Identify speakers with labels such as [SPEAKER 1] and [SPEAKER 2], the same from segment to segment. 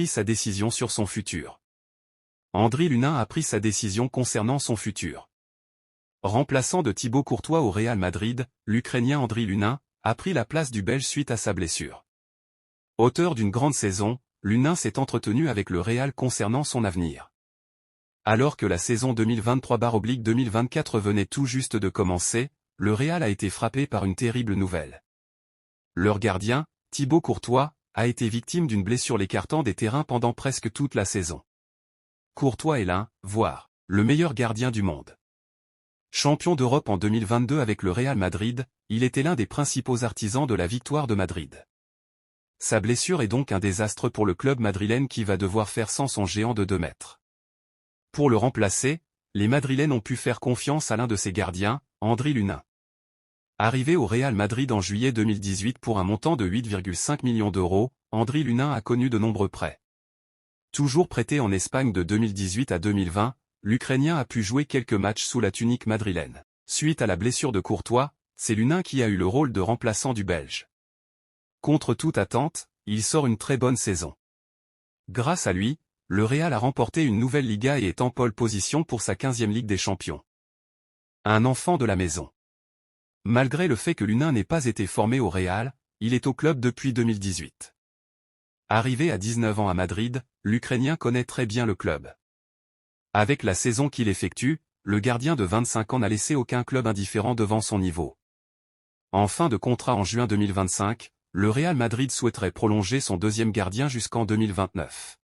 [SPEAKER 1] pris sa décision sur son futur. Andriy Lunin a pris sa décision concernant son futur. Remplaçant de Thibaut Courtois au Real Madrid, l'Ukrainien Andriy Lunin a pris la place du Belge suite à sa blessure. Auteur d'une grande saison, Lunin s'est entretenu avec le Real concernant son avenir. Alors que la saison 2023/2024 venait tout juste de commencer, le Real a été frappé par une terrible nouvelle. Leur gardien, Thibaut Courtois, a été victime d'une blessure l'écartant des terrains pendant presque toute la saison. Courtois est l'un, voire, le meilleur gardien du monde. Champion d'Europe en 2022 avec le Real Madrid, il était l'un des principaux artisans de la victoire de Madrid. Sa blessure est donc un désastre pour le club madrilène qui va devoir faire sans son géant de 2 mètres. Pour le remplacer, les Madrilènes ont pu faire confiance à l'un de ses gardiens, Andriy Lunin. Arrivé au Real Madrid en juillet 2018 pour un montant de 8,5 millions d'euros, Andriy Lunin a connu de nombreux prêts. Toujours prêté en Espagne de 2018 à 2020, l'Ukrainien a pu jouer quelques matchs sous la tunique madrilène. Suite à la blessure de Courtois, c'est Lunin qui a eu le rôle de remplaçant du Belge. Contre toute attente, il sort une très bonne saison. Grâce à lui, le Real a remporté une nouvelle Liga et est en pole position pour sa 15e Ligue des Champions. Un enfant de la maison. Malgré le fait que Lunin n'ait pas été formé au Real, il est au club depuis 2018. Arrivé à 19 ans à Madrid, l'Ukrainien connaît très bien le club. Avec la saison qu'il effectue, le gardien de 25 ans n'a laissé aucun club indifférent devant son niveau. En fin de contrat en juin 2025, le Real Madrid souhaiterait prolonger son deuxième gardien jusqu'en 2029.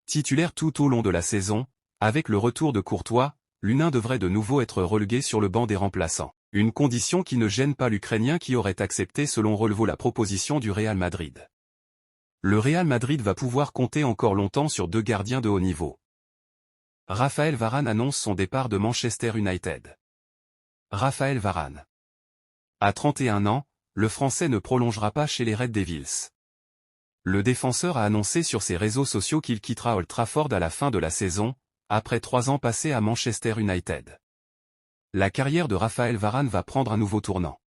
[SPEAKER 1] Titulaire tout au long de la saison, avec le retour de Courtois, Lunin devrait de nouveau être relégué sur le banc des remplaçants. Une condition qui ne gêne pas l'Ukrainien qui aurait accepté selon Relevo la proposition du Real Madrid. Le Real Madrid va pouvoir compter encore longtemps sur 2 gardiens de haut niveau. Raphaël Varane annonce son départ de Manchester United. Raphaël Varane. À 31 ans, le Français ne prolongera pas chez les Red Devils. Le défenseur a annoncé sur ses réseaux sociaux qu'il quittera Old Trafford à la fin de la saison, après 3 ans passés à Manchester United. La carrière de Raphaël Varane va prendre un nouveau tournant.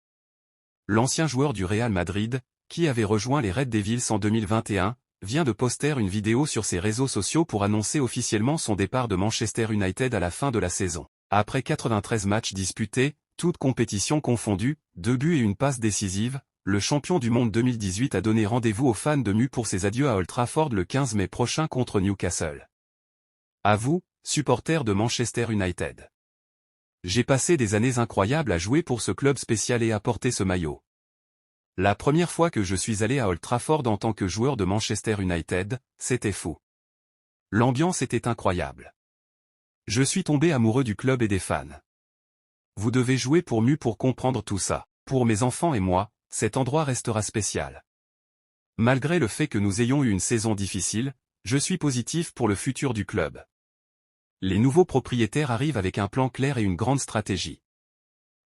[SPEAKER 1] L'ancien joueur du Real Madrid, qui avait rejoint les Red Devils en 2021, vient de poster une vidéo sur ses réseaux sociaux pour annoncer officiellement son départ de Manchester United à la fin de la saison. Après 93 matchs disputés, toutes compétitions confondues, 2 buts et une passe décisive, le champion du monde 2018 a donné rendez-vous aux fans de MU pour ses adieux à Old Trafford le 15 mai prochain contre Newcastle. À vous, supporters de Manchester United. J'ai passé des années incroyables à jouer pour ce club spécial et à porter ce maillot. La première fois que je suis allé à Old Trafford en tant que joueur de Manchester United, c'était fou. L'ambiance était incroyable. Je suis tombé amoureux du club et des fans. Vous devez jouer pour MU pour comprendre tout ça. Pour mes enfants et moi, cet endroit restera spécial. Malgré le fait que nous ayons eu une saison difficile, je suis positif pour le futur du club. Les nouveaux propriétaires arrivent avec un plan clair et une grande stratégie.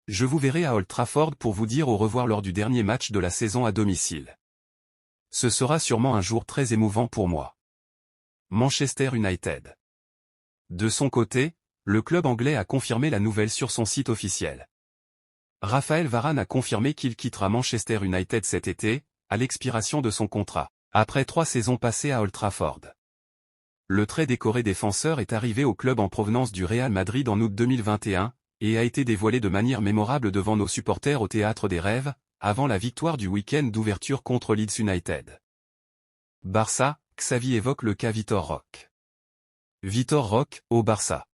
[SPEAKER 1] Je vous verrai à Old Trafford pour vous dire au revoir lors du dernier match de la saison à domicile. Ce sera sûrement un jour très émouvant pour moi. Manchester United. De son côté, le club anglais a confirmé la nouvelle sur son site officiel. Raphaël Varane a confirmé qu'il quittera Manchester United cet été, à l'expiration de son contrat, après 3 saisons passées à Old Trafford. Le très décoré défenseur est arrivé au club en provenance du Real Madrid en août 2021, et a été dévoilé de manière mémorable devant nos supporters au Théâtre des Rêves, avant la victoire du week-end d'ouverture contre Leeds United. Barça, Xavi évoque le cas Vitor Roque. Vitor Roque, au Barça.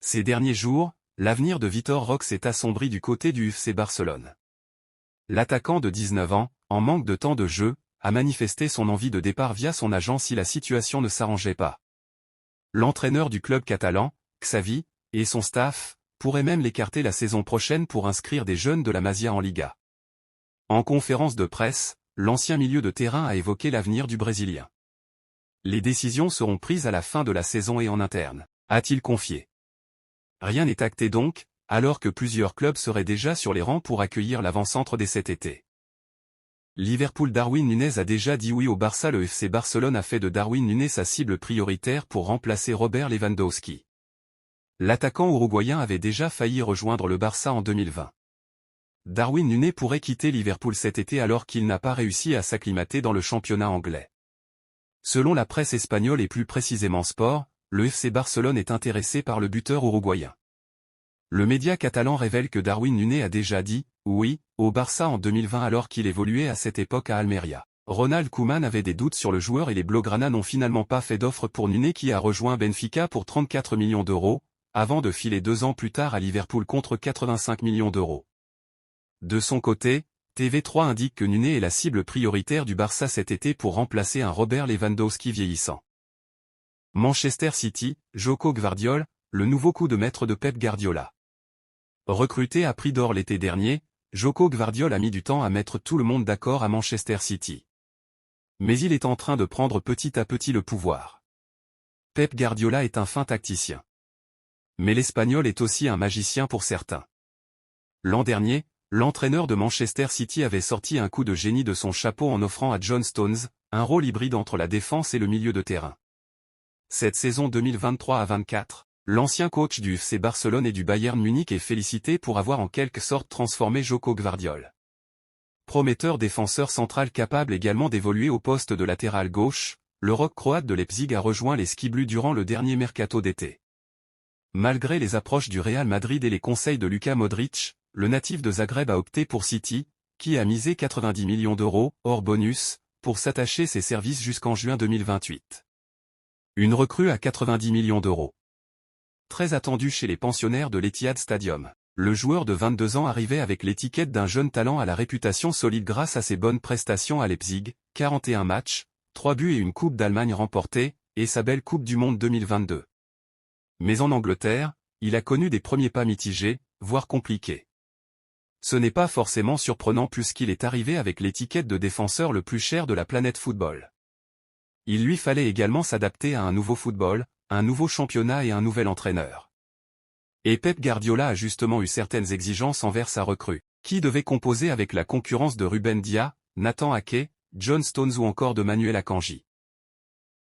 [SPEAKER 1] Ces derniers jours, l'avenir de Vitor Roque s'est assombri du côté du FC Barcelone. L'attaquant de 19 ans, en manque de temps de jeu, a manifesté son envie de départ via son agent si la situation ne s'arrangeait pas. L'entraîneur du club catalan, Xavi, et son staff, pourraient même l'écarter la saison prochaine pour inscrire des jeunes de la Masia en Liga. En conférence de presse, l'ancien milieu de terrain a évoqué l'avenir du Brésilien. Les décisions seront prises à la fin de la saison et en interne, a-t-il confié. Rien n'est acté donc, alors que plusieurs clubs seraient déjà sur les rangs pour accueillir l'avant-centre dès cet été. Liverpool. Darwin Núñez a déjà dit oui au Barça. Le FC Barcelone a fait de Darwin Núñez sa cible prioritaire pour remplacer Robert Lewandowski. L'attaquant uruguayen avait déjà failli rejoindre le Barça en 2020. Darwin Núñez pourrait quitter Liverpool cet été alors qu'il n'a pas réussi à s'acclimater dans le championnat anglais. Selon la presse espagnole et plus précisément Sport, le FC Barcelone est intéressé par le buteur uruguayen. Le média catalan révèle que Darwin Núñez a déjà dit « oui » au Barça en 2020 alors qu'il évoluait à cette époque à Almeria. Ronald Koeman avait des doutes sur le joueur et les Blaugrana n'ont finalement pas fait d'offre pour Núñez qui a rejoint Benfica pour 34 millions d'euros, avant de filer 2 ans plus tard à Liverpool contre 85 millions d'euros. De son côté, TV3 indique que Núñez est la cible prioritaire du Barça cet été pour remplacer un Robert Lewandowski vieillissant. Manchester City, Joko Gvardiol, le nouveau coup de maître de Pep Guardiola. Recruté à prix d'or l'été dernier, Joko Gvardiol a mis du temps à mettre tout le monde d'accord à Manchester City. Mais il est en train de prendre petit à petit le pouvoir. Pep Guardiola est un fin tacticien. Mais l'Espagnol est aussi un magicien pour certains. L'an dernier, l'entraîneur de Manchester City avait sorti un coup de génie de son chapeau en offrant à John Stones un rôle hybride entre la défense et le milieu de terrain. Cette saison 2023 à 24, l'ancien coach du FC Barcelone et du Bayern Munich est félicité pour avoir en quelque sorte transformé Joko Gvardiol. Prometteur défenseur central capable également d'évoluer au poste de latéral gauche, le rock croate de Leipzig a rejoint les Skiblu durant le dernier mercato d'été. Malgré les approches du Real Madrid et les conseils de Luka Modric, le natif de Zagreb a opté pour City, qui a misé 90 millions d'euros, hors bonus, pour s'attacher ses services jusqu'en juin 2028. Une recrue à 90 millions d'euros. Très attendu chez les pensionnaires de l'Etihad Stadium. Le joueur de 22 ans arrivait avec l'étiquette d'un jeune talent à la réputation solide grâce à ses bonnes prestations à Leipzig, 41 matchs, 3 buts et une Coupe d'Allemagne remportée, et sa belle Coupe du Monde 2022. Mais en Angleterre, il a connu des premiers pas mitigés, voire compliqués. Ce n'est pas forcément surprenant puisqu'il est arrivé avec l'étiquette de défenseur le plus cher de la planète football. Il lui fallait également s'adapter à un nouveau football, un nouveau championnat et un nouvel entraîneur. Et Pep Guardiola a justement eu certaines exigences envers sa recrue, qui devait composer avec la concurrence de Ruben Dia, Nathan Ake, John Stones ou encore de Manuel Akanji.